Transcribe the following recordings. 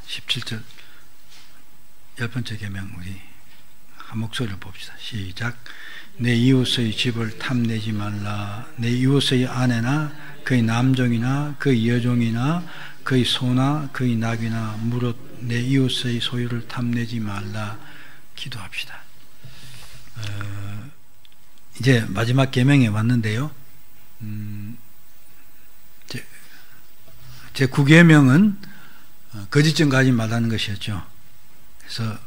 17절 열 번째 계명 우리 한 목소리를 봅시다. 시작. 내 이웃의 집을 탐내지 말라. 내 이웃의 아내나 그의 남종이나 그의 여종이나 그의 소나 그의 낙이나 무릇 내 이웃의 소유를 탐내지 말라. 기도합시다. 이제 마지막 계명에 왔는데요. 제 9계명은 거짓증 가지 말라는 것이었죠. 그래서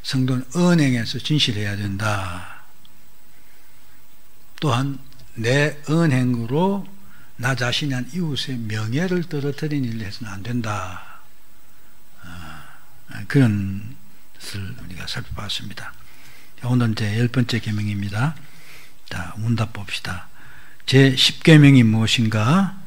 성도는 언행에서 진실해야 된다. 또한 내 언행으로 나 자신이 한 이웃의 명예를 떨어뜨리는 일을 해서는 안 된다. 그런 것을 우리가 살펴봤습니다. 오늘은 제 10번째 계명입니다. 자, 문답 봅시다. 제 10계명이 무엇인가?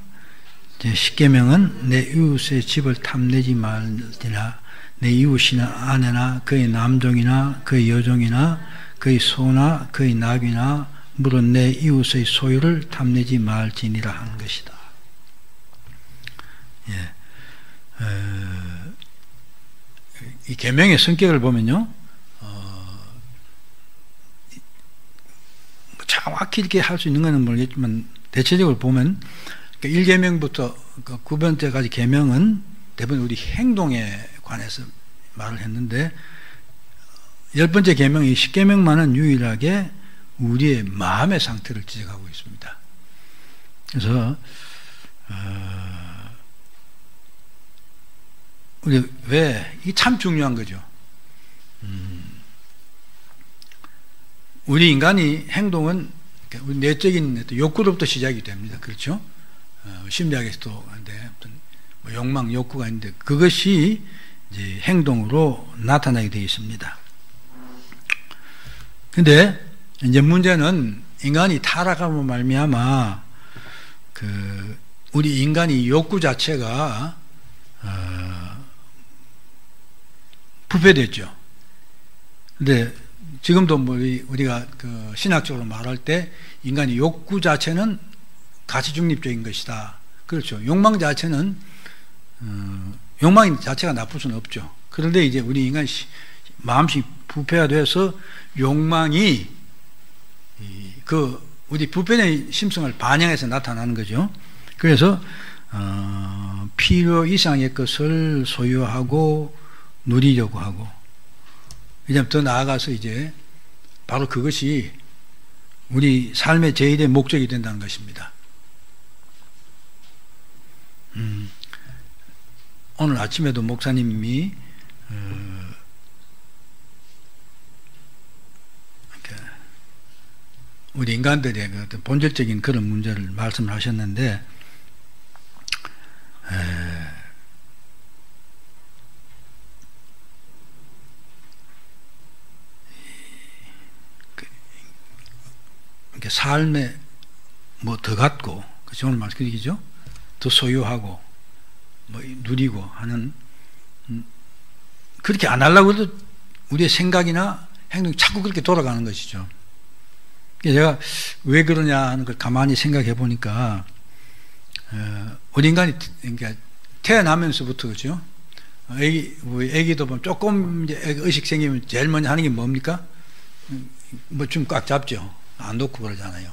제 10계명은 내 이웃의 집을 탐내지 말지라. 내 이웃이나 아내나 그의 남종이나 그의 여종이나 그의 소나 그의 낙이나 무릇 내 이웃의 소유를 탐내지 말지니라 하는 것이다. 예. 이 계명의 성격을 보면요, 정확히 이렇게 할 수 있는 것은 모르겠지만 대체적으로 보면 1계명부터 9번째까지 계명은 대부분 우리 행동에 관해서 말을 했는데 10번째 계명, 이 10계명만은 유일하게 우리의 마음의 상태를 지적하고 있습니다. 그래서 우리 왜 이게 참 중요한 거죠. 우리 인간이 행동은 우리 내적인 욕구로부터 시작이 됩니다. 그렇죠? 심리학에서도 뭐 욕망, 욕구가 있는데 그것이 이제 행동으로 나타나게 되어 있습니다. 근데 이제 문제는 인간이 타락함으로 말미암아 우리 인간이 욕구 자체가 부패됐죠. 근데 지금도 뭐 우리가 신학적으로 말할 때 인간의 욕구 자체는 가치 중립적인 것이다. 그렇죠. 욕망 자체는 욕망 자체가 나쁠 수는 없죠. 그런데 이제 우리 인간이 마음이 부패가 돼서 욕망이 우리 부패의 심성을 반영해서 나타나는 거죠. 그래서 필요 이상의 것을 소유하고 누리려고 하고, 이제 더 나아가서 이제 바로 그것이 우리 삶의 제일의 목적이 된다는 것입니다. 오늘 아침에도 목사님이 우리 인간들의 어떤 본질적인 그런 문제를 말씀을 하셨는데, 삶에 뭐 더 갖고, 그렇죠? 오늘 말씀 얘기죠? 더 소유하고, 뭐 누리고 하는, 그렇게 안 하려고 해도 우리의 생각이나 행동이 자꾸 그렇게 돌아가는 것이죠. 제가 왜 그러냐 하는 걸 가만히 생각해 보니까, 우리 인간이 그러니까 태어나면서부터, 그렇죠? 애기도 보면 조금 이제 의식 생기면 제일 먼저 하는 게 뭡니까? 뭐 좀 꽉 잡죠. 안 놓고 그러잖아요.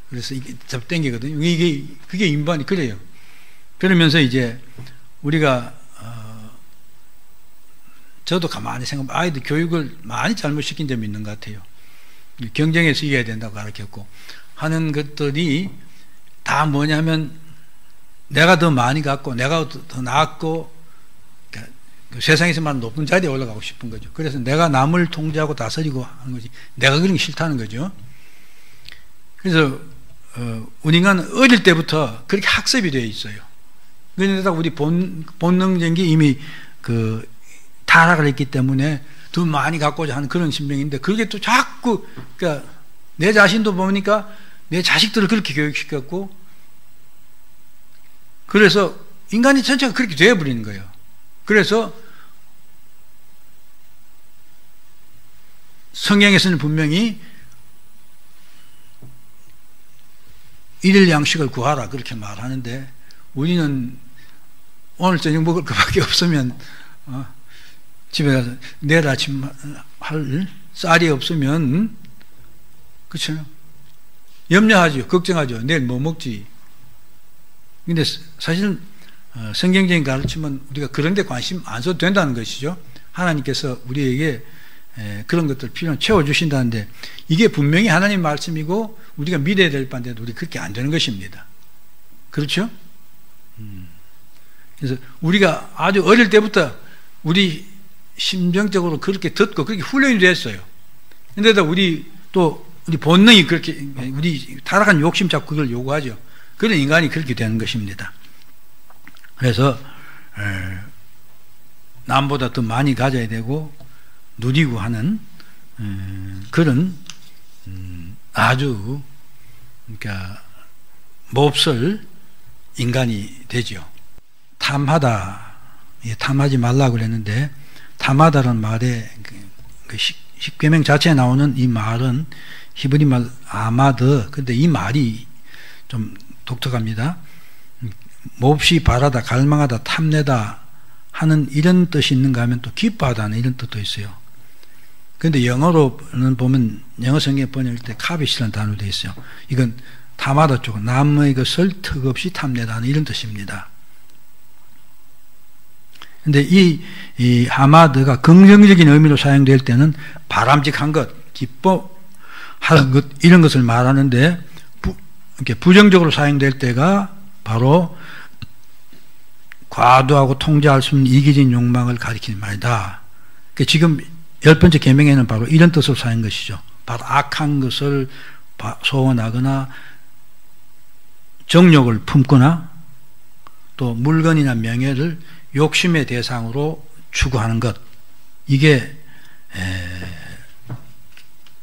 그래서 이게 잡당기거든요. 그게 인간이 그래요. 그러면서 이제 우리가, 저도 가만히 생각하면 아이들 교육을 많이 잘못시킨 점이 있는 것 같아요. 경쟁에서 이겨야 된다고 가르쳤고 하는 것들이 다 뭐냐면 내가 더 많이 갖고 내가 더 낫고, 그러니까 세상에서 말하는 높은 자리에 올라가고 싶은 거죠. 그래서 내가 남을 통제하고 다스리고 하는 거지 내가 그런 게 싫다는 거죠. 그래서 우리 인간은 어릴 때부터 그렇게 학습이 되어 있어요. 그런데다 우리 본능적인 게 이미 타락을 했기 때문에 더 많이 갖고자 하는 그런 심정인데, 그게 또 자꾸, 그러니까 내 자신도 보니까 내 자식들을 그렇게 교육시켰고, 그래서 인간이 전체가 그렇게 되어버리는 거예요. 그래서 성경에서는 분명히 일일 양식을 구하라 그렇게 말하는데, 우리는 오늘 저녁 먹을 것밖에 없으면 집에 가서 내일 아침 할 쌀이 없으면, 그렇죠? 염려하죠. 걱정하죠. 내일 뭐 먹지. 근데 사실 성경적인 가르침은 우리가 그런 데 관심 안 써도 된다는 것이죠. 하나님께서 우리에게 그런 것들 필요는 채워주신다는데, 이게 분명히 하나님 말씀이고 우리가 믿어야 될 바인데도 우리 그렇게 안 되는 것입니다. 그렇죠? 그래서 우리가 아주 어릴 때부터 우리 심정적으로 그렇게 듣고 그렇게 훈련이 됐어요. 근데도 우리 본능이 그렇게, 우리 타락한 욕심 자꾸 그걸 요구하죠. 그런 인간이 그렇게 되는 것입니다. 그래서 남보다 더 많이 가져야 되고 누리고 하는 그런 아주, 그러니까 몹쓸 인간이 되죠. 탐하다, 탐하지 말라고 그랬는데, 탐하다라는 말에 그 십계명 자체에 나오는 이 말은 히브리 말 아마드. 근데 이 말이 좀 독특합니다. 몹시 바라다, 갈망하다, 탐내다 하는 이런 뜻이 있는가 하면 또 기뻐하다는 이런 뜻도 있어요. 그런데 영어로는 보면, 영어 성경에 번역할 때 카빗이라는 단어로 되어 있어요. 이건 탐하다 쪽, 남의 것을 턱없이 탐내다는 이런 뜻입니다. 근데 이 하마드가 긍정적인 의미로 사용될 때는 바람직한 것, 기뻐하는 것, 이런 것을 말하는데, 이렇게 부정적으로 사용될 때가 바로 과도하고 통제할 수 없는 이기적인 욕망을 가리키는 말이다. 그러니까 지금 10번째 계명에는 바로 이런 뜻으로 사용한 것이죠. 바로 악한 것을 소원하거나 정욕을 품거나 또 물건이나 명예를 욕심의 대상으로 추구하는 것, 이게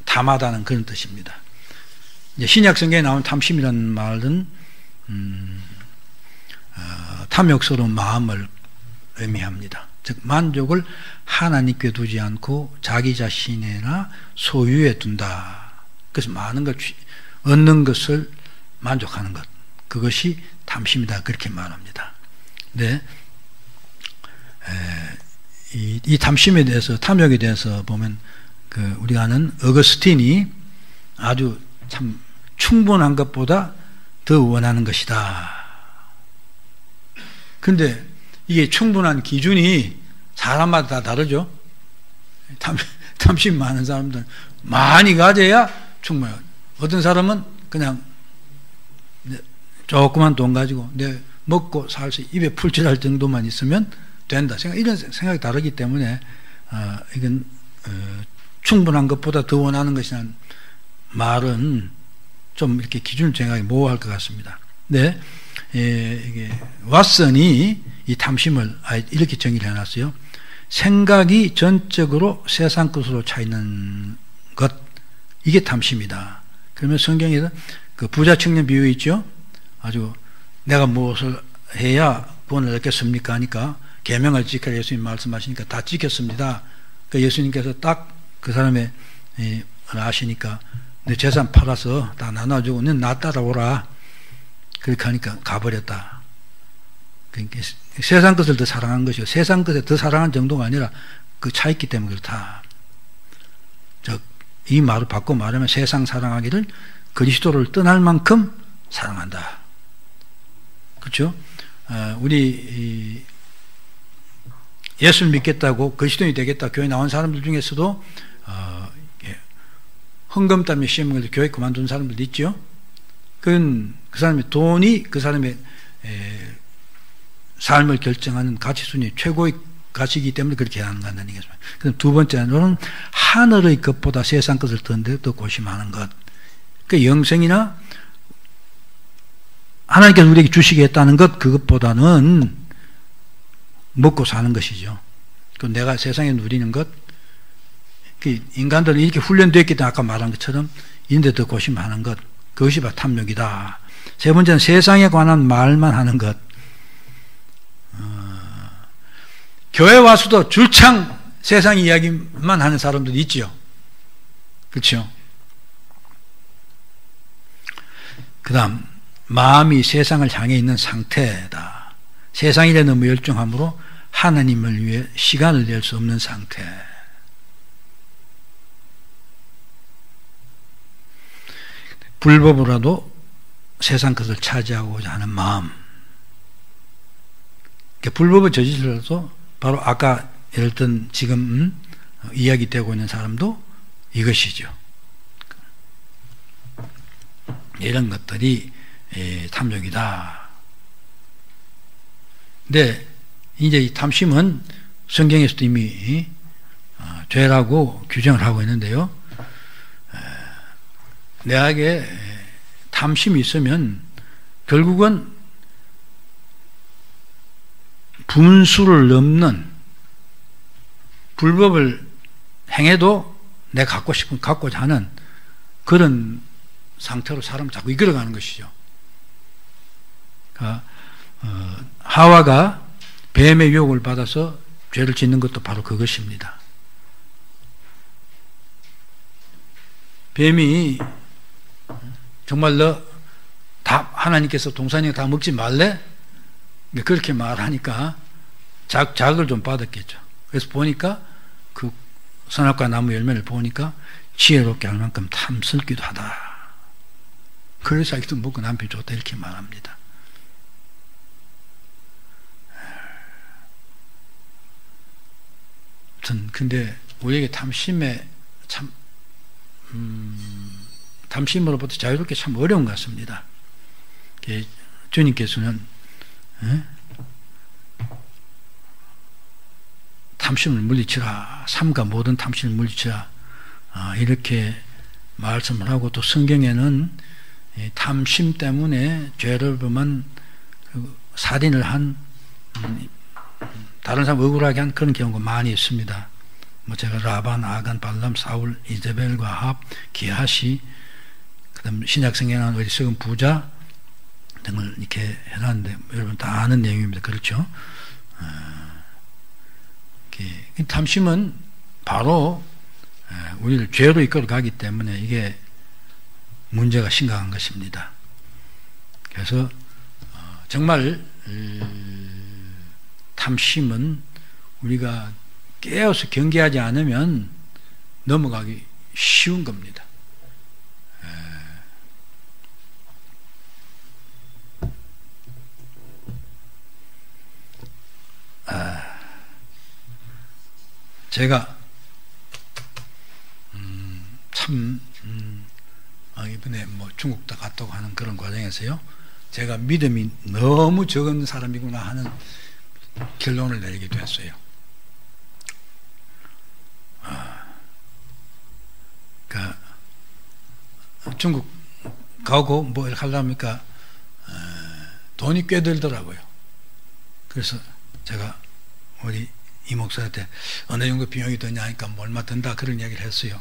탐하다는 그런 뜻입니다. 이제 신약 성경에 나온 탐심이라는 말은 탐욕스러운 마음을 의미합니다. 즉 만족을 하나님께 두지 않고 자기 자신이나 소유에 둔다. 그래서 많은 걸 얻는 것을 만족하는 것, 그것이 탐심이다, 그렇게 말합니다. 네. 이 탐심에 대해서, 탐욕에 대해서 보면 우리가 아는 어거스틴이 아주 참 충분한 것보다 더 원하는 것이다. 근데 이게 충분한 기준이 사람마다 다 다르죠. 탐심 많은 사람들은 많이 가져야 충분해요. 어떤 사람은 그냥 조그만 돈 가지고 내 먹고 살 수, 입에 풀칠할 정도만 있으면 된다. 이런 생각이 다르기 때문에 이건 충분한 것보다 더 원하는 것이라는 말은 좀 이렇게 기준을 정하기 모호할 것 같습니다. 네, 이게 왓슨이 이 탐심을 이렇게 정의를 해놨어요. 생각이 전적으로 세상 것으로 차 있는 것, 이게 탐심이다. 그러면 성경에서 그 부자 청년 비유 있죠. 아주 내가 무엇을 해야 구원을 얻겠습니까 하니까 계명을 지켜라 예수님 말씀하시니까 다 지켰습니다. 그러니까 예수님께서 딱 그 사람의 아시니까 내 재산 팔아서 다 나눠주고 넌 나 따라오라, 그렇게 하니까 가버렸다. 그러니까 세상 것을 더 사랑한 것이요, 세상 것에 더 사랑한 정도가 아니라 그 차있기 때문에 그렇다. 이 말을 바꿔 말하면 세상 사랑하기를 그리스도를 떠날 만큼 사랑한다. 그렇죠? 우리 예수를 믿겠다고 그리스도인이 되겠다 교회 나온 사람들 중에서도 헌금 때문에 시험 걸려 교회 그만둔 사람들도 있죠. 그건 그 사람의 돈이 그 사람의 삶을 결정하는 가치순위 최고의 가치이기 때문에 그렇게 한다는 얘기죠. 그럼 두 번째로는 하늘의 것보다 세상 것을 더 고심하는 것. 그 영생이나 하나님께서 우리에게 주시겠다는 것, 그것보다는 먹고 사는 것이죠. 그 내가 세상에 누리는 것, 그 인간들은 이렇게 훈련되었기 때문에 아까 말한 것처럼 이런 데 더 고심하는 것, 그것이 바로 탐욕이다. 세 번째는 세상에 관한 말만 하는 것. 교회 와서도 줄창 세상 이야기만 하는 사람들이 있죠. 그렇죠? 그 다음 마음이 세상을 향해 있는 상태다. 세상 일에 너무 열중함으로 하나님을 위해 시간을 낼 수 없는 상태. 불법으로라도 세상 것을 차지하고자 하는 마음. 불법을 저지르더라도 바로 아까 예를 든 지금 이야기되고 있는 사람도 이것이죠. 이런 것들이 탐욕이다. 근데 이제 이 탐심은 성경에서도 이미 죄라고 규정을 하고 있는데요. 내게 탐심이 있으면 결국은 분수를 넘는 불법을 행해도 내가 갖고 싶은 갖고자 하는 그런 상태로 사람을 자꾸 이끌어가는 것이죠. 그러니까 하와가 뱀의 유혹을 받아서 죄를 짓는 것도 바로 그것입니다. 뱀이 정말 너 다 하나님께서 동산이가 다 먹지 말래? 그렇게 말하니까 자극을 좀 받았겠죠. 그래서 보니까 그 선악과 나무 열매를 보니까 지혜롭게 할 만큼 탐스럽기도 하다. 그래서 자기도 먹고 남편 좋다 이렇게 말합니다. 근데 우리에게 탐심에 참 탐심으로부터 자유롭게 참 어려운 것 같습니다. 주님께서는 탐심을 물리치라, 삼가 모든 탐심을 물리치라 이렇게 말씀을 하고, 또 성경에는 탐심 때문에 죄를 범한 살인을 한 다른 사람 억울하게 한 그런 경우가 많이 있습니다. 뭐 제가 라반, 아간, 발람, 사울, 이제벨과 합, 기하시, 그다음 신약 성경에는 어리석은 부자 등을 이렇게 해놨는데 여러분 다 아는 내용입니다. 그렇죠? 탐심은 바로 우리를 죄로 이끌어 가기 때문에 이게 문제가 심각한 것입니다. 그래서 정말 탐심은 우리가 깨어서 경계하지 않으면 넘어가기 쉬운 겁니다. 제가 참 이번에 뭐 중국도 갔다고 하는 그런 과정에서요, 제가 믿음이 너무 적은 사람이구나 하는 결론을 내리게 됐어요. 그러니까 중국 가고 뭐 이렇게 하려니까 돈이 꽤 들더라고요. 그래서 제가 우리 이 목사한테 어느 정도 비용이 드냐 하니까 뭐 얼마 든다 그런 이야기를 했어요.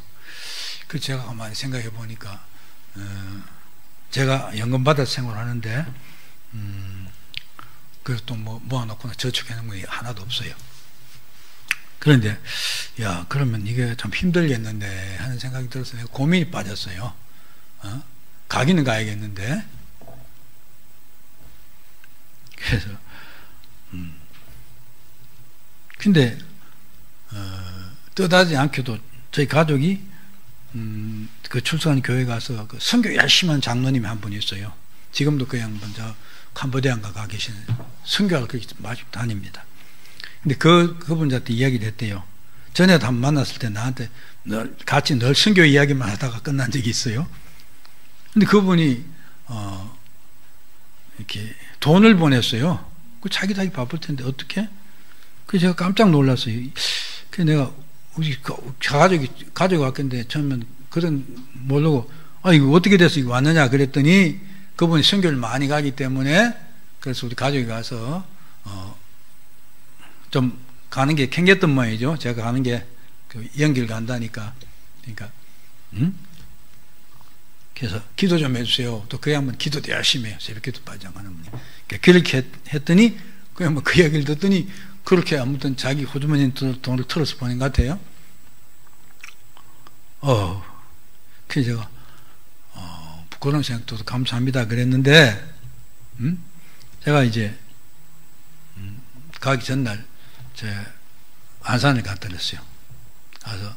그 제가 가만히 생각해 보니까 제가 연금 받아서 생활하는데 그래서 또 뭐 모아놓거나 저축해 놓은 게 하나도 없어요. 그런데 야 그러면 이게 참 힘들겠는데 하는 생각이 들어서 내가 고민이 빠졌어요. 가기는 가야겠는데. 그래서 근데 뜻하지 않게도 저희 가족이 그 출석한 교회 가서 그 선교 열심히 하는 장로님이 한 분 있어요. 지금도 그 양반 저 캄보디아인가 가 계시는 선교를 그렇게 마주 다닙니다. 근데 그분한테 이야기를 했대요. 전에도 한 번 만났을 때 나한테 같이 늘 선교 이야기만 하다가 끝난 적이 있어요. 근데 그분이 이렇게 돈을 보냈어요. 그 자기 바쁠 텐데 어떻게? 그래서 제가 깜짝 놀랐어요. 그래서 내가 우리 가족이 왔겠는데 처음엔 그런 모르고 이거 어떻게 돼서 이거 왔느냐 그랬더니 그분이 선교를 많이 가기 때문에 그래서 우리 가족이 가서 좀 가는 게 캥겼던 모양이죠. 제가 가는 게 그 연길 간다니까. 그러니까 그래서 기도 좀 해주세요. 또 그 양반 기도도 열심히 해요. 새벽 기도 빠져가는 분이. 그러니까 그렇게 했더니 그 양반 그 이야기를 듣더니 그렇게 아무튼 자기 호주머니 돈을 털어서 보낸 것 같아요. 그래서 제가 부끄러운 생각도 감사합니다 그랬는데 제가 이제 가기 전날 안산을 갔다 그랬어요. 가서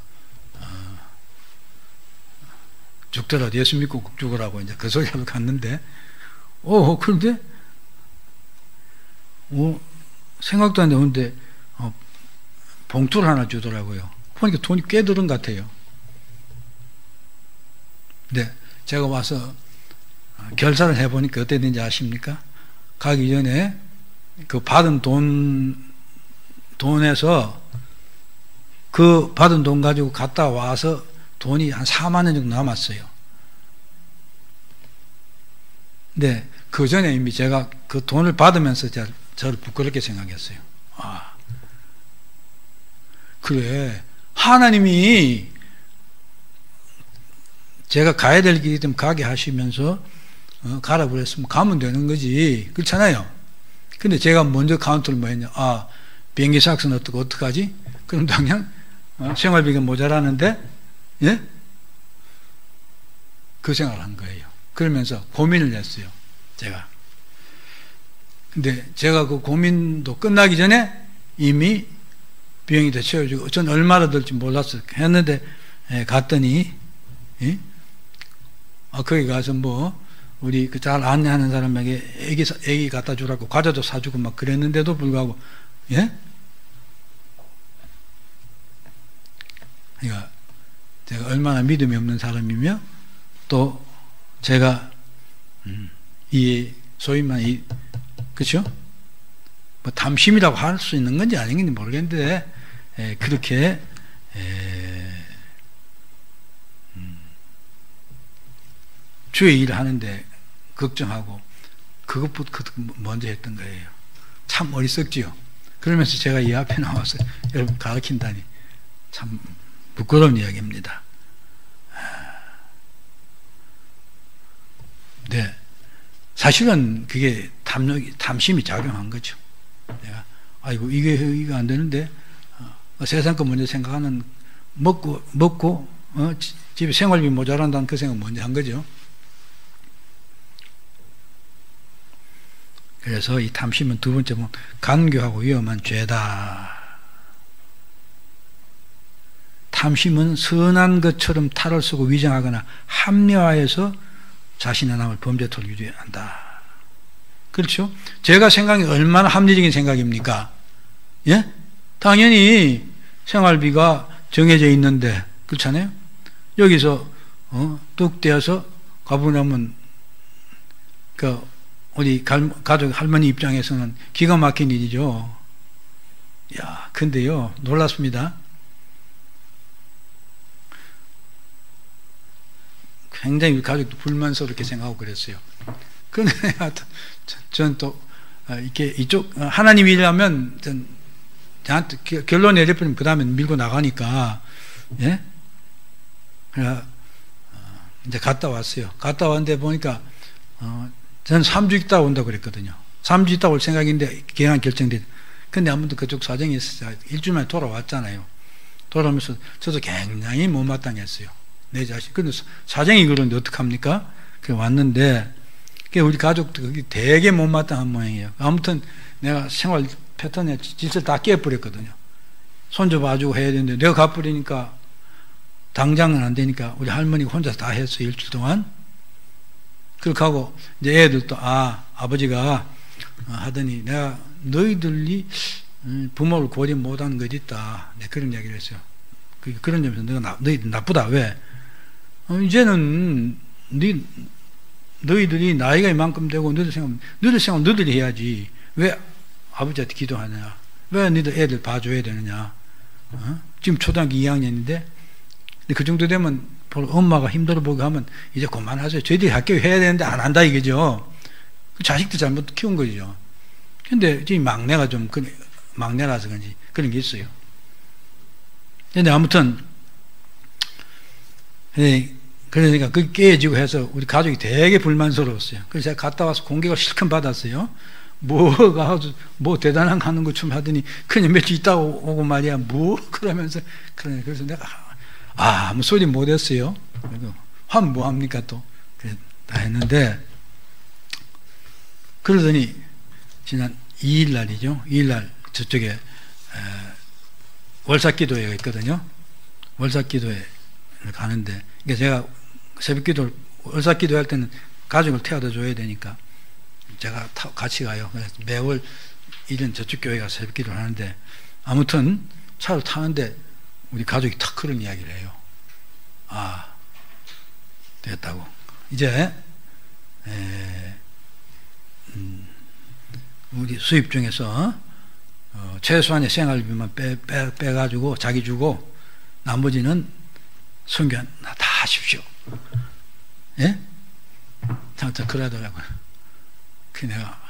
죽더라도 예수 믿고 꼭 죽으라고 이제 그 소리 하러 갔는데, 그런데 생각도 안 되는데 봉투를 하나 주더라고요. 보니까 돈이 꽤 들은 것 같아요. 근데 제가 와서 결산을 해보니까 어떻게 되는지 아십니까? 가기 전에 그 받은 돈에서 그 받은 돈 가지고 갔다 와서 돈이 한 4만 원 정도 남았어요. 근데 그 전에 이미 제가 그 돈을 받으면서 저를 부끄럽게 생각했어요. 그래, 하나님이 제가 가야 될 길이 좀 가게 하시면서 가라 그랬으면 가면 되는 거지. 그렇잖아요. 근데 제가 먼저 카운터를 뭐 했냐. 비행기 삭스는 어떡하지? 그럼 당연 생활비가 모자라는데, 예? 그 생각을 한 거예요. 그러면서 고민을 했어요. 제가. 근데 제가 그 고민도 끝나기 전에 이미 비행기 다 채워주고, 전 얼마나 들지 몰랐어요. 했는데, 갔더니, 예? 거기 가서 우리 그 잘 안내하는 사람에게 애기 갖다 주라고 과자도 사주고 막 그랬는데도 불구하고, 예? 그러니까 제가 얼마나 믿음이 없는 사람이며, 또 제가 소위 말하는 그렇죠? 탐심이라고 할 수 있는 건지 아닌 건지 모르겠는데, 그렇게 주의 일을 하는데 걱정하고 그것부터 먼저 했던 거예요. 참 어리석지요. 그러면서 제가 이 앞에 나와서 여러분 가르친다니 참 부끄러운 이야기입니다. 네, 사실은 그게 탐심이 작용한 거죠. 내가 이게 안 되는데 세상 거 먼저 생각하는, 먹고 집에 생활비 모자란다는 그 생각 먼저 한 거죠. 그래서 이 탐심은 두 번째 보면 간교하고 위험한 죄다. 탐심은 선한 것처럼 탈을 쓰고 위장하거나 합리화해서 자신의 남을 범죄토를 유도한다. 그렇죠? 제가 생각이 얼마나 합리적인 생각입니까? 예? 당연히 생활비가 정해져 있는데, 그렇잖아요? 여기서 뚝 떼어서 가보려면 우리 가족 할머니 입장에서는 기가 막힌 일이죠. 근데요, 놀랐습니다. 굉장히 우리 가족도 불만스럽게 생각하고 그랬어요. 근데 전 또 이렇게 이쪽 하나님 일하면 저한테 결론 내려버리면 그 다음에 밀고 나가니까, 예? 그래서 이제 갔다 왔어요. 갔다 왔는데 보니까 저는 3주 있다 온다고 그랬거든요. 3주 있다 올 생각인데 계획 결정돼. 근데 아무튼 그쪽 사정이 있어서 일주일 만에 돌아왔잖아요. 돌아오면서 저도 굉장히 못마땅했어요. 내 자신. 근데 사정이 그런데 어떡합니까? 그래 왔는데 우리 가족도 되게 못마땅한 모양이에요. 아무튼 내가 생활 패턴에 질서를 다 깨버렸거든요. 손주 봐주고 해야 되는데 내가 가버리니까 당장은 안 되니까 우리 할머니가 혼자서 다 했어요. 일주일 동안. 그렇게 하고 이제 애들도 아버지가 하더니 내가 너희들이 부모를 고려 못하는 것이 있다. 네, 그런 이야기를 했어요. 그런 점에서 너희들 나쁘다. 왜? 이제는 너희들이 나이가 이만큼 되고 너희들 생각 너희들이 해야지. 왜 아버지한테 기도하냐? 왜 너희들 애들 봐줘야 되느냐? 지금 초등학교 2학년인데 그 정도 되면 엄마가 힘들어 보게 하면 이제 그만하세요. 저희들이 학교 해야 되는데 안 한다 이거죠. 자식도 잘못 키운 거죠. 근데 지금 막내가 좀 막내라서 그런지 그런 게 있어요. 근데 아무튼 그러니까 그게 깨지고 해서 우리 가족이 되게 불만스러웠어요. 그래서 제가 갔다 와서 공격을 실컷 받았어요. 뭐 대단한 거 하는 것처럼 하더니 그냥 며칠 있다 오고 말이야. 그러면서 그래서 내가 아무 소리 못 했어요. 화면 뭐 합니까 또. 그래, 다 했는데 그러더니 지난 2일 날이죠. 2일 날 저쪽에 월삭기도회가 있거든요. 월삭기도회 가는데, 그러니까 제가 새벽기도를, 월삭기도 할 때는 가족을 태워다 줘야 되니까 제가 같이 가요. 그래서 매월 이런 저쪽 교회 가서 새벽기도를 하는데, 아무튼 차를 타는데 우리 가족이 탁 그런 이야기를 해요. 아, 됐다고. 이제 우리 수입 중에서 최소한의 생활비만 빼가지고 자기 주고 나머지는 선교 다 하십시오. 예? 참 그러더라고요. 그 내가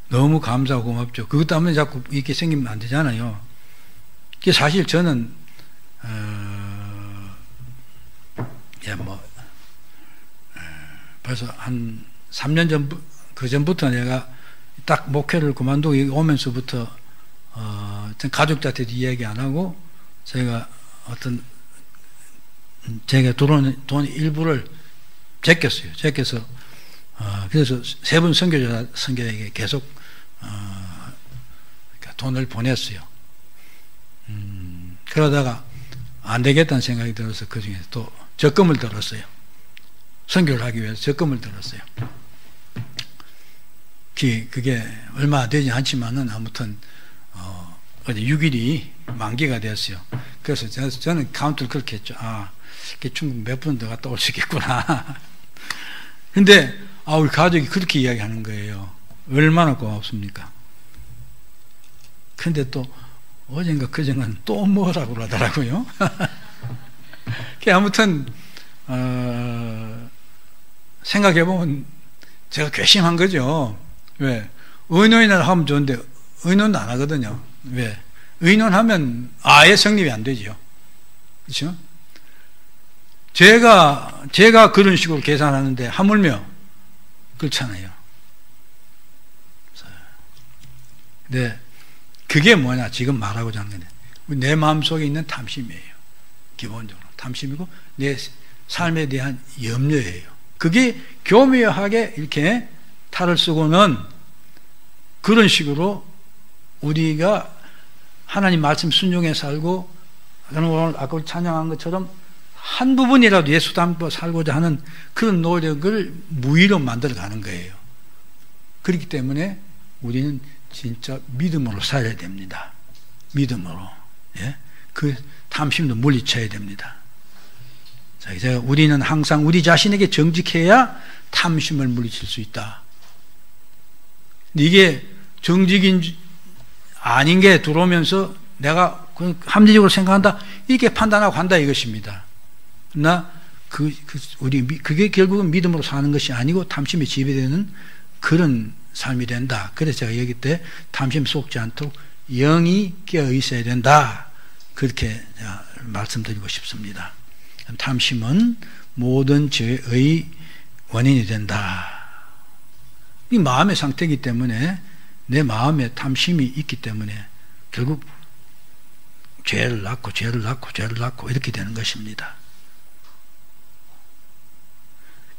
너무 감사하고 고맙죠. 그것 때문에 자꾸 이렇게 생기면 안 되잖아요. 그게 사실 저는 벌써 한 3년 전부 그 전부터 내가 딱 목회를 그만두고 여기 오면서부터 가족들한테도 이야기 안 하고 제가 제가 들어오는 돈 일부를 제꼈어요. 제껴서 그래서 세 분 선교사에게 계속 돈을 보냈어요. 그러다가 안 되겠다는 생각이 들어서 그 중에 또 적금을 들었어요. 선교를 하기 위해서 적금을 들었어요. 그게 얼마 되지 않지만은 아무튼 어제 6일이 만기가 됐어요. 그래서 저는 카운트를 그렇게 했죠. 아, 충분 몇 분 더 갔다 올 수 있겠구나. 근데 우리 가족이 그렇게 이야기하는 거예요. 얼마나 고맙습니까? 근데 또 어젠가 그젠가는 또 뭐라고 그러더라고요. 아무튼 생각해보면 제가 괘씸한 거죠. 왜? 의논이나 하면 좋은데 의논도 안 하거든요. 왜? 의논하면 아예 성립이 안 되죠. 그렇죠? 제가 그런 식으로 계산하는데 하물며 그렇잖아요. 네, 그게 뭐냐 지금 말하고자 하는 건데 내 마음속에 있는 탐심이에요. 기본적으로 탐심이고 내 삶에 대한 염려예요. 그게 교묘하게 이렇게 탈을 쓰고는 그런 식으로 우리가 하나님 말씀 순종해 살고 오늘 아까 찬양한 것처럼 한 부분이라도 예수 닮고 살고자 하는 그런 노력을 무의로 만들어가는 거예요. 그렇기 때문에 우리는 진짜 믿음으로 살아야 됩니다. 믿음으로. 예? 그 탐심도 물리쳐야 됩니다. 자, 이제 우리는 항상 우리 자신에게 정직해야 탐심을 물리칠 수 있다. 이게 정직인 아닌 게 들어오면서 내가 합리적으로 생각한다 이렇게 판단하고 한다 이것입니다. 그러나 그게 결국은 믿음으로 사는 것이 아니고 탐심에 지배되는 그런 삶이 된다. 그래서 제가 여기 때 탐심 속지 않도록 영이 깨어 있어야 된다. 그렇게 말씀드리고 싶습니다. 탐심은 모든 죄의 원인이 된다. 이 마음의 상태이기 때문에 내 마음에 탐심이 있기 때문에 결국 죄를 낳고 죄를 낳고 죄를 낳고 이렇게 되는 것입니다.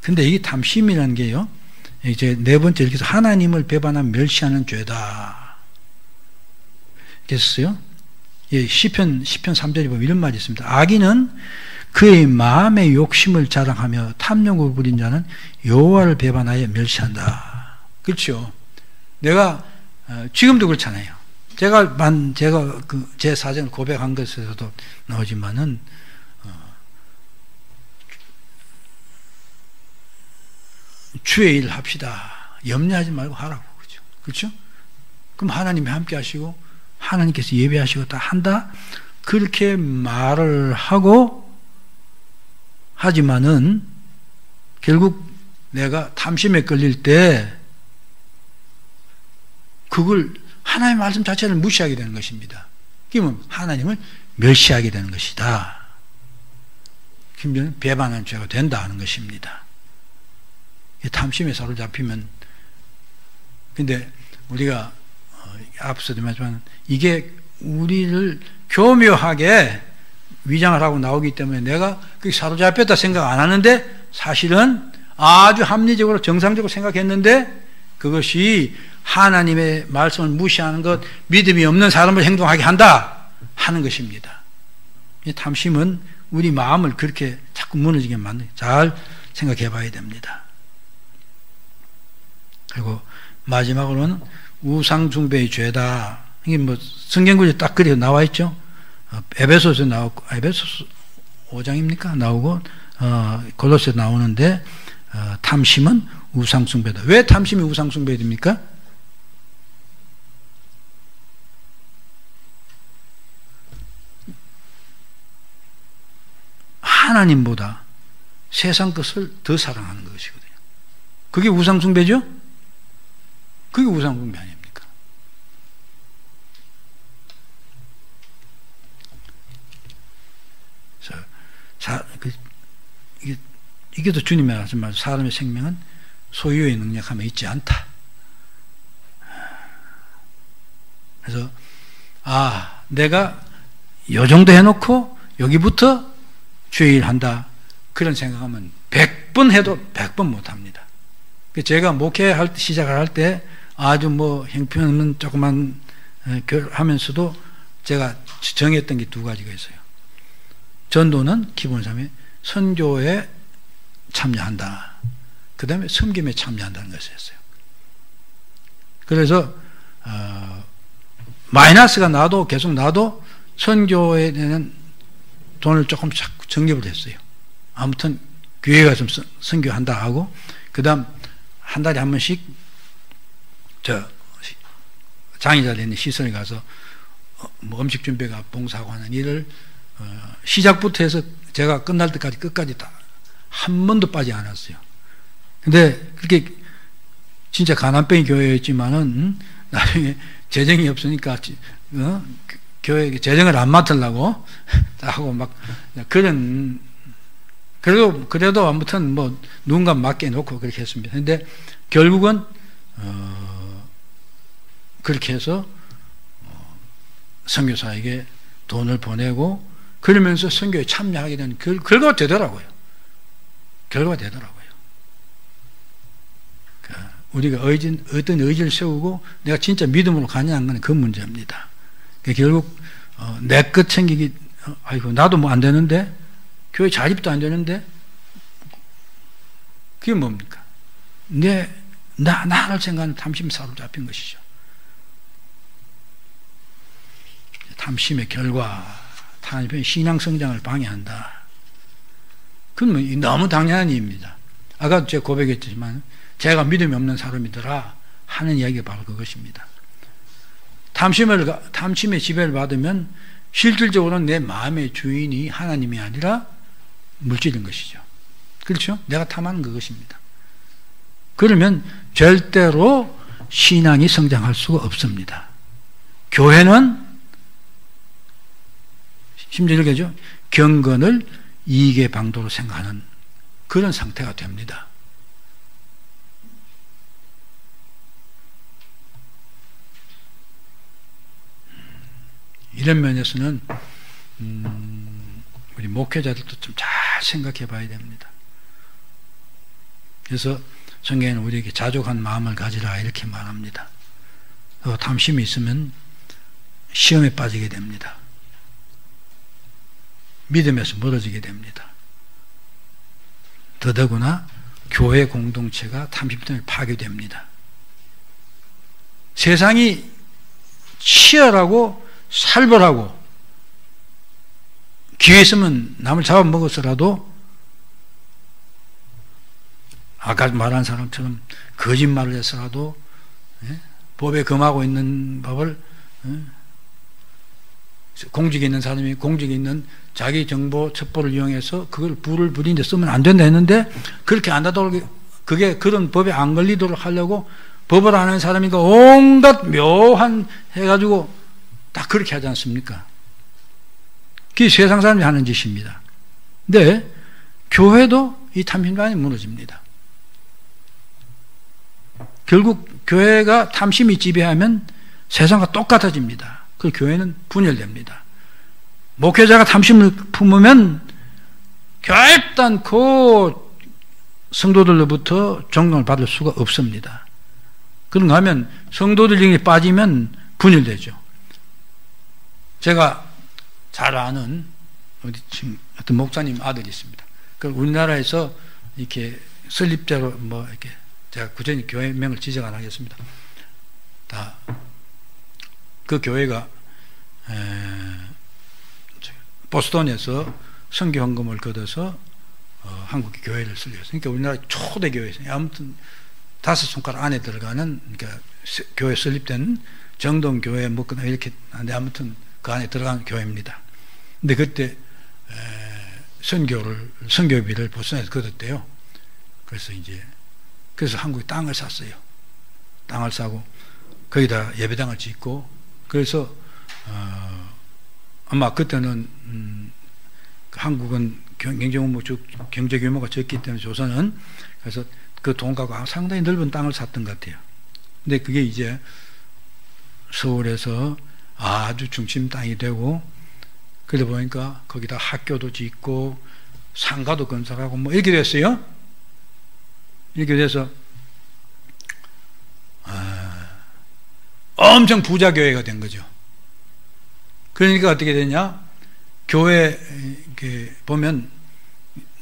근데 이 탐심이라는 게요, 이제 네 번째 이렇게 해서 하나님을 배반하면 멸시하는 죄다. 됐어요? 예, 시편 3절에 보면 이런 말이 있습니다. 악인은 그의 마음의 욕심을 자랑하며 탐욕을 부린 자는 여호와를 배반하여 멸시한다. 그렇죠? 내가 지금도 그렇잖아요. 제가 제 사정을 고백한 것에서도 나오지만은 주의 일을 합시다. 염려하지 말고 하라고. 그렇죠? 그렇죠? 그럼 하나님이 함께 하시고 하나님께서 예배하시고 다 한다. 그렇게 말을 하고 하지만은 결국 내가 탐심에 끌릴 때 그걸 하나님의 말씀 자체를 무시하게 되는 것입니다. 그러면 하나님을 멸시하게 되는 것이다. 그러면 배반한 죄가 된다 하는 것입니다. 탐심에 사로잡히면, 근데 우리가 앞서도 말했지만 이게 우리를 교묘하게 위장을 하고 나오기 때문에 내가 그게 사로잡혔다 생각 안 하는데 사실은 아주 합리적으로 정상적으로 생각했는데 그것이 하나님의 말씀을 무시하는 것, 믿음이 없는 사람을 행동하게 한다. 하는 것입니다. 이 탐심은 우리 마음을 그렇게 자꾸 무너지게 만드는, 잘 생각해 봐야 됩니다. 그리고 마지막으로는 우상숭배의 죄다. 이게 뭐 성경구절에 딱 그렇게 나와 있죠. 에베소서에 나왔고, 에베소서 5장입니까? 나오고, 골로새에 나오는데, 탐심은 우상숭배다. 왜 탐심이 우상숭배가 됩니까? 하나님보다 세상 것을 더 사랑하는 것이거든요. 그게 우상숭배죠? 그게 우상숭배 아닙니까? 이게 또 주님이 하신 말, 사람의 생명은 소유의 능력함에 있지 않다. 그래서 내가 요 정도 해놓고 여기부터 주의 일 한다, 그런 생각하면 100번 해도 100번 못합니다. 제가 목회 시작을 할 때 아주 뭐 형편없는 조그만 하면서도 제가 정했던 게 두 가지가 있어요. 전도는 기본삼에 선교에 참여한다. 그 다음에 섬김에 참여한다는 것이었어요. 그래서 마이너스가 나도 계속 나도 선교에 대한 돈을 조금 자꾸 정립을 했어요. 아무튼 교회가 좀 선교한다 하고, 그 다음 한 달에 한 번씩 장애자들 있는 시설에 가서 뭐 음식 준비가 봉사하고 하는 일을 시작부터 해서 제가 끝날 때까지 끝까지 다 한 번도 빠지지 않았어요. 근데 그렇게 진짜 가난뱅이 교회였지만은 나중에 재정이 없으니까 교회 재정을 안 맡으려고 하고 막 그런, 그래도 아무튼 뭐 누군가 맡겨 놓고 그렇게 했습니다. 근데 결국은 그렇게 해서 선교사에게 돈을 보내고 그러면서 선교에 참여하게 되는 결과가 되더라고요. 우리가 어떤 의지를 세우고 내가 진짜 믿음으로 가냐 안 가냐, 그 문제입니다. 결국 내 것 챙기기, 아이고 나도 뭐 안 되는데, 교회 자립도 안 되는데, 그게 뭡니까? 나를 생각하는 탐심 사로잡힌 것이죠. 탐심의 결과, 탐심의 신앙 성장을 방해한다. 그건 너무 당연한 일입니다. 아까 제가 고백했지만 제가 믿음이 없는 사람이더라 하는 이야기가 바로 그것입니다. 탐심의 지배를 받으면 실질적으로는 내 마음의 주인이 하나님이 아니라 물질인 것이죠. 그렇죠? 내가 탐하는 그것입니다. 그러면 절대로 신앙이 성장할 수가 없습니다. 교회는 심지어 이렇게죠. 경건을 이익의 방도로 생각하는 그런 상태가 됩니다. 이런 면에서는 우리 목회자들도 좀 잘 생각해 봐야 됩니다. 그래서 성경에는 우리에게 자족한 마음을 가지라 이렇게 말합니다. 탐심이 있으면 시험에 빠지게 됩니다. 믿음에서 멀어지게 됩니다. 더더구나 교회 공동체가 탐심 때문에 파괴됩니다. 세상이 치열하고 살벌하고 기회 있으면 남을 잡아먹어서라도 아까 말한 사람처럼 거짓말을 해서라도 법에 금하고 있는 법을 공직에 있는 사람이 공직에 있는 자기 정보 첩보를 이용해서 그걸 불을 부리는데 쓰면 안 된다 했는데 그렇게 안 하도록, 그게 그런 법에 안 걸리도록 하려고 법을 안 하는 사람이니까 온갖 묘한 해가지고 다 그렇게 하지 않습니까? 그게 세상 사람이 하는 짓입니다. 근데 교회도 이 탐심관이 무너집니다. 결국 교회가 탐심이 지배하면 세상과 똑같아집니다. 그 교회는 분열됩니다. 목회자가 탐심을 품으면 결단코 성도들로부터 존경을 받을 수가 없습니다. 그런가 하면 성도들 중에 빠지면 분열되죠. 제가 잘 아는 어떤 목사님 아들이 있습니다. 그 우리나라에서 이렇게 설립자로 뭐 이렇게 제가 구체적인 교회명을 지적 안 하겠습니다. 다 그 교회가 보스턴에서 선교 헌금을 걷어서 한국의 교회를 설립했어요. 그러니까 우리나라 초대 교회에서 아무튼 5손가락 안에 들어가는 그러니까 교회 설립된 정동교회 뭐 이렇게 하는데 아무튼 그 안에 들어가는 교회입니다. 근데 그때 선교비를 보스턴에서 걷었대요. 그래서 한국에 땅을 샀어요. 땅을 사고 거기다 예배당을 짓고 그래서 아마 그때는 한국은 경제 규모가 적기 때문에 조선은 그래서 그 돈 갖고 상당히 넓은 땅을 샀던 것 같아요. 근데 그게 이제 서울에서 아주 중심 땅이 되고 그러다 보니까 거기다 학교도 짓고 상가도 건설하고 뭐 이렇게 됐어요. 이렇게 돼서 엄청 부자 교회가 된 거죠. 그러니까 어떻게 되냐? 교회 보면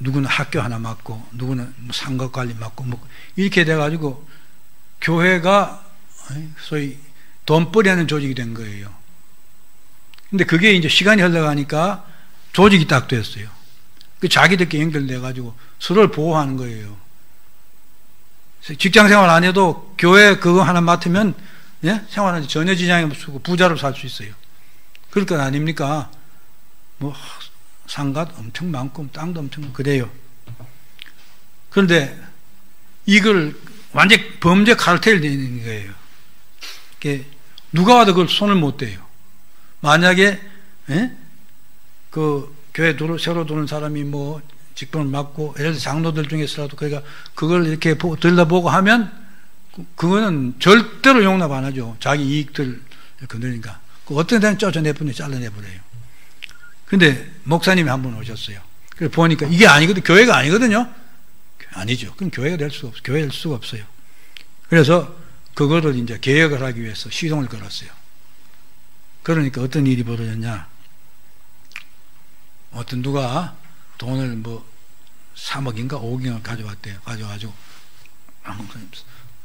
누구는 학교 하나 맡고 누구는 상가 관리 맡고 뭐 이렇게 돼가지고 교회가 소위 돈벌이 하는 조직이 된 거예요. 근데 그게 이제 시간이 흘러가니까 조직이 딱 됐어요. 자기들끼리 연결돼가지고 서로를 보호하는 거예요. 직장 생활 안 해도 교회 그거 하나 맡으면 생활하는데 전혀 지장이 없고 부자로 살 수 있어요. 그럴 건 아닙니까? 뭐 상가 엄청 많고 땅도 엄청 그래요. 그런데 이걸 완전 범죄 카르텔이 되는 거예요. 누가 와도 그걸 손을 못 대요. 만약에 그 교회 새로 들어온 사람이 뭐 직분을 맡고 예를 들어 장로들 중에서라도 그걸 이렇게 들여다보고 하면 그거는 절대로 용납 안 하죠. 자기 이익들 건드리니까 어떤 데는 쫓아내버려요. 잘라내버려요. 근데 목사님이 한 분 오셨어요. 그래서 보니까 이게 아니거든. 교회가 아니거든요. 아니죠. 그럼 교회가 될 수가 없어요. 교회 될 수가 없어요. 그래서 그거를 이제 개혁을 하기 위해서 시동을 걸었어요. 그러니까 어떤 일이 벌어졌냐? 어떤 누가 돈을 뭐 3억인가 5억인가 가져왔대요. 가져가지고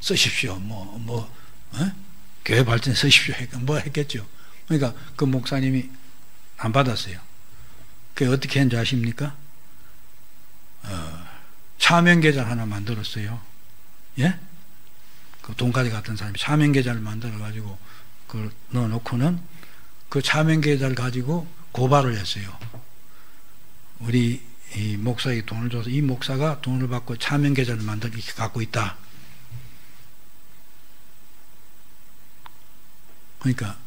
쓰십시오. 교회 발전에 쓰십시오. 뭐 했겠죠. 그러니까 그 목사님이 안 받았어요. 그게 어떻게 했는지 아십니까? 차명계좌 하나 만들었어요. 예? 그 돈 가져갔던 사람이 차명계좌를 만들어가지고 그걸 넣어놓고는 그 차명계좌를 가지고 고발을 했어요. 우리 이 목사에게 돈을 줘서 이 목사가 돈을 받고 차명계좌를 만들게 갖고 있다. 그러니까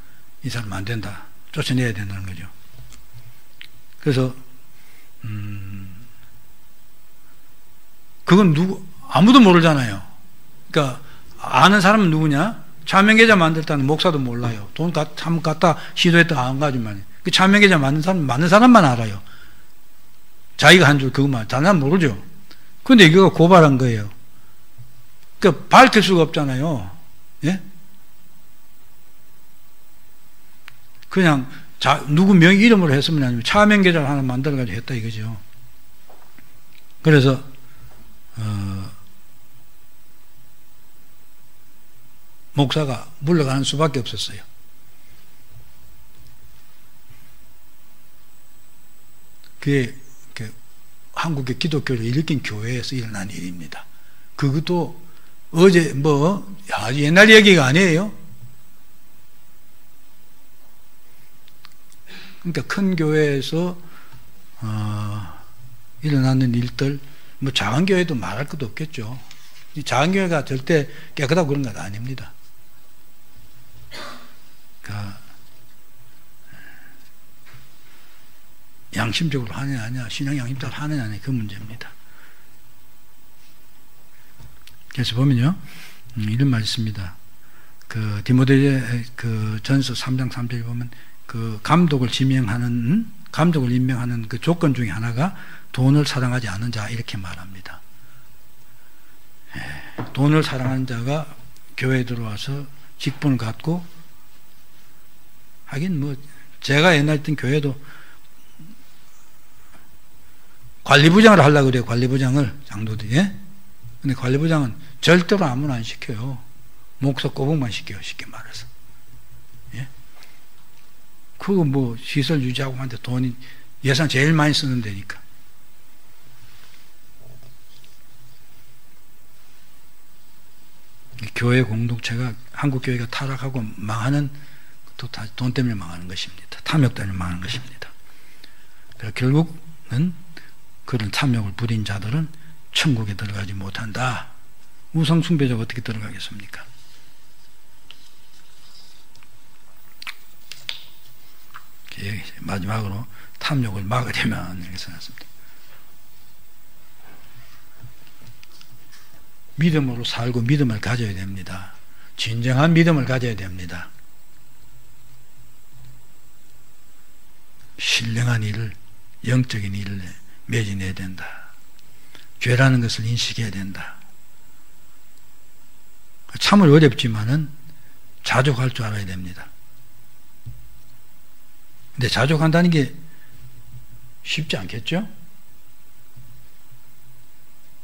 이 사람 안 된다. 쫓아내야 된다는 거죠. 그래서 그건 아무도 모르잖아요. 그러니까 아는 사람은 누구냐? 차명계좌 만들었다는 목사도 몰라요. 돈 한번 갖다 시도했다 안 가지만 그 차명계좌 만든 사람만 알아요. 자기가 한 줄 그것만 다른 사람 모르죠. 그런데 이거 고발한 거예요. 그러니까 밝힐 수가 없잖아요. 예? 그냥 누구 명 이름으로 했으면 아니면 차명계좌를 하나 만들어가지고 했다 이거죠. 그래서 목사가 물러가는 수밖에 없었어요. 그게 한국의 기독교를 일으킨 교회에서 일어난 일입니다. 그것도 어제 아주 옛날 얘기가 아니에요. 그러니까 큰 교회에서 일어나는 일들, 작은 교회도 말할 것도 없겠죠. 이 작은 교회가 절대 깨끗하고 그런 건 아닙니다. 그러니까 양심적으로 하느냐 아니냐, 신앙 양심적으로 하느냐 아니냐 그 문제입니다. 그래서 보면요, 이런 말이 있습니다. 그 디모데 그 전서 3장 3절에 보면 그 감독을 임명하는 그 조건 중에 하나가 돈을 사랑하지 않는 자 이렇게 말합니다. 돈을 사랑하는 자가 교회에 들어와서 직분을 갖고 하긴 제가 옛날 있던 교회도 관리부장을 하려고 그래요. 관리부장을, 장로들이. 예? 근데 관리부장은 절대로 아무나 안 시켜요. 목사 꼬북만 시켜요. 쉽게 말해서. 예? 그거 뭐 시설 유지하고 하는데 돈이 예산 제일 많이 쓰는 데니까. 교회 공동체가, 한국 교회가 타락하고 망하는, 또 다 돈 때문에 망하는 것입니다. 탐욕 때문에 망하는 것입니다. 그래서 결국은 그런 탐욕을 부린 자들은 천국에 들어가지 못한다. 우상숭배자가 어떻게 들어가겠습니까? 마지막으로 탐욕을 막으려면 이렇게 써놨습니다. 믿음으로 살고 믿음을 가져야 됩니다. 진정한 믿음을 가져야 됩니다. 신령한 일을, 영적인 일을 매진해야 된다. 죄라는 것을 인식해야 된다. 참을 어렵지만은 자족할 줄 알아야 됩니다. 근데 자족한다는 게 쉽지 않겠죠?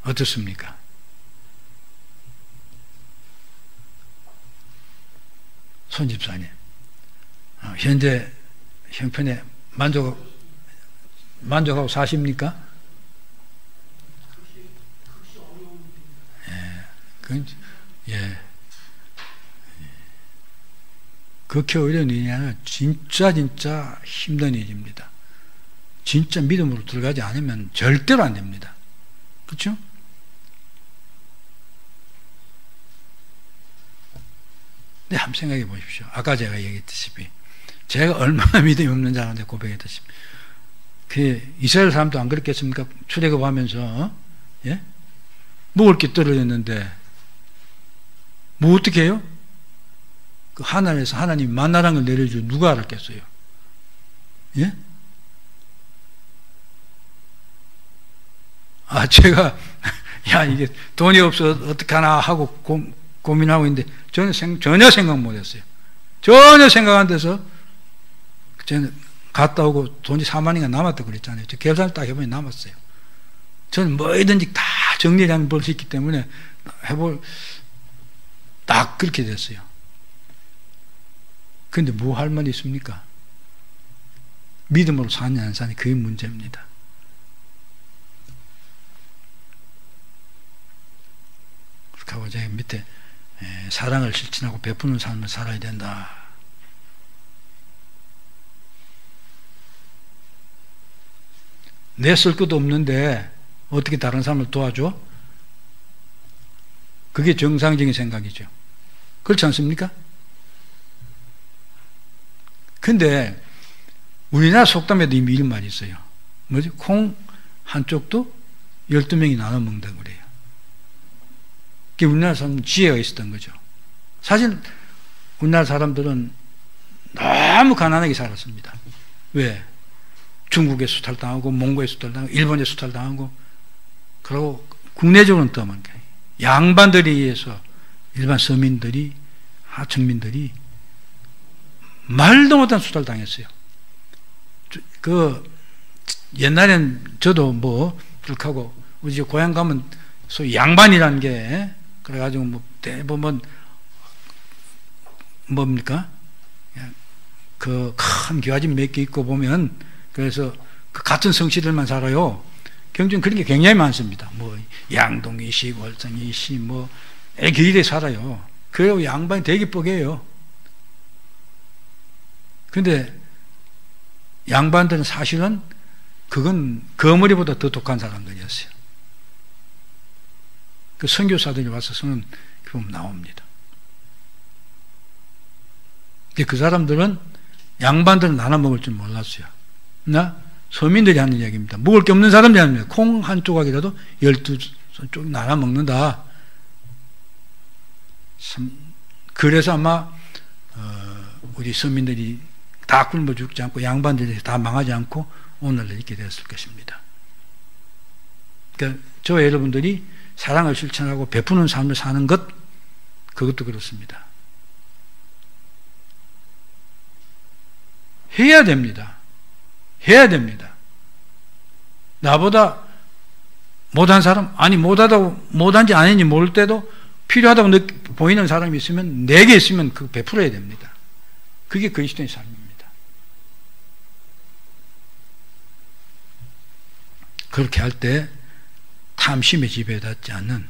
어떻습니까? 손 집사님, 현재 형편에 만족하고 사십니까? 예. 그렇게 어려운 일이 아니라 진짜 힘든 일입니다. 진짜 믿음으로 들어가지 않으면 절대로 안 됩니다. 그렇죠? 네, 한번 생각해 보십시오. 아까 제가 얘기했듯이 제가 얼마나 믿음이 없는 자한테 고백했듯이 그 이스라엘 사람도 안 그랬겠습니까? 출애굽하면서 예? 먹을 게 떨어졌는데 뭐 어떻게 해요? 그 하늘에서 하나님이 만나라는 걸 내려주고 누가 알았겠어요? 예? 제가 야 이게 돈이 없어 어떡하나 하고 고민하고 있는데 전혀 생각 못했어요. 전혀 생각 안 돼서 저는 갔다 오고 돈이 4만원인가 남았다고 그랬잖아요. 저 계산을 딱 해보니 남았어요. 저는 뭐든지 다 정리를 하면 벌 수 있기 때문에 딱 그렇게 됐어요. 근데 뭐 할 말이 있습니까? 믿음으로 사냐 안 사냐 그게 문제입니다. 그렇게 하고 제가 밑에 사랑을 실천하고 베푸는 삶을 살아야 된다. 내 쓸 것도 없는데 어떻게 다른 사람을 도와줘? 그게 정상적인 생각이죠. 그렇지 않습니까? 근데 우리나라 속담에도 이미 이런 말이 있어요. 뭐지? 콩 한쪽도 12명이 나눠 먹는다고 그래요. 그게 우리나라 사람은 지혜가 있었던 거죠. 사실 우리나라 사람들은 너무 가난하게 살았습니다. 왜? 중국에 수탈당하고 몽고에 수탈당하고 일본에 수탈당하고 그리고 국내적으로는 더 많은 거예요. 양반들에 의해서 일반 서민들이 하층민들이 말도 못한 수탈당했어요. 옛날엔 저도 그렇게 하고 우리 고향 가면 소위 양반이라는 게 그래가지고 대부분 뭡니까? 그 큰 귀하집 몇 개 있고 보면 그래서 그 같은 성씨들만 살아요. 경주는 그런 게 굉장히 많습니다. 양동이씨, 월성이씨, 길에 살아요. 그리고 양반이 되게 뻐개요. 근데 양반들은 사실은 그건 거머리보다 더 독한 사람들이었어요. 그 선교사들이 와서는 보면 나옵니다. 그 사람들은 양반들은 나눠 먹을 줄 몰랐어요. 서민들이 하는 얘기입니다. 먹을 게 없는 사람들이 하는 얘기입니다. 콩 한 조각이라도 12쪽 나눠 먹는다. 그래서 아마 우리 서민들이 다 굶어 죽지 않고 양반들이 다 망하지 않고 오늘날 있게 되었을 것입니다. 그러니까 저 여러분들이 사랑을 실천하고 베푸는 삶을 사는 그것도 그렇습니다. 해야 됩니다. 나보다 못한 사람, 아니 못한지 아닌지 모를 때도 필요하다고 보이는 사람이 있으면, 내게 있으면 그거 베풀어야 됩니다. 그게 그리스도의 삶입니다. 그렇게 할 때 탐심에 지배받지 않는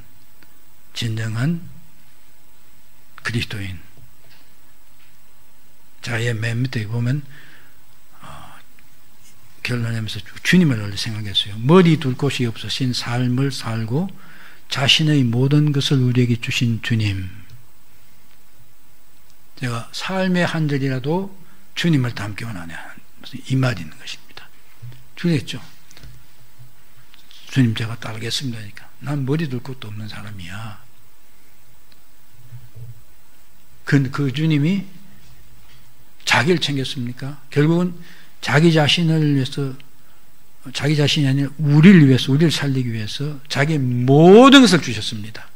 진정한 그리스도인. 자의 맨 밑에 보면 결론하면서 주님을 생각했어요. 머리 둘 곳이 없으신 삶을 살고 자신의 모든 것을 우리에게 주신 주님. 제가 삶의 한 절이라도 주님을 닮기 원하냐, 이 말이 있는 것입니다. 주겠죠. 주님 제가 따르겠습니다. 그러니까 난 머리 둘 곳도 없는 사람이야. 그 주님이 자기를 챙겼습니까? 결국은 자기 자신을 위해서, 자기 자신이 아니라 우리를 위해서, 우리를 살리기 위해서 자기의 모든 것을 주셨습니다.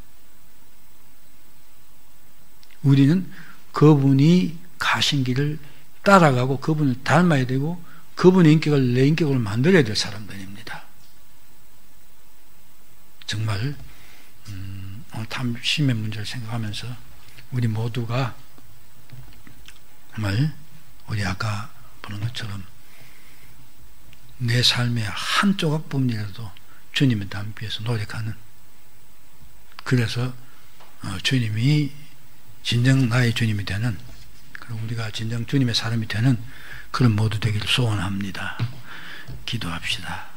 우리는 그분이 가신 길을 따라가고 그분을 닮아야 되고 그분의 인격을 내 인격으로 만들어야 될 사람들입니다. 정말 탐심의 문제를 생각하면서 우리 모두가 정말 우리 아까 보는 것처럼 내 삶의 한 조각뿐이라도 주님을 닮기 위해서 노력하는, 그래서 주님이 진정 나의 주님이 되는, 그리고 우리가 진정 주님의 사람이 되는 그런 모두 되기를 소원합니다. 기도합시다.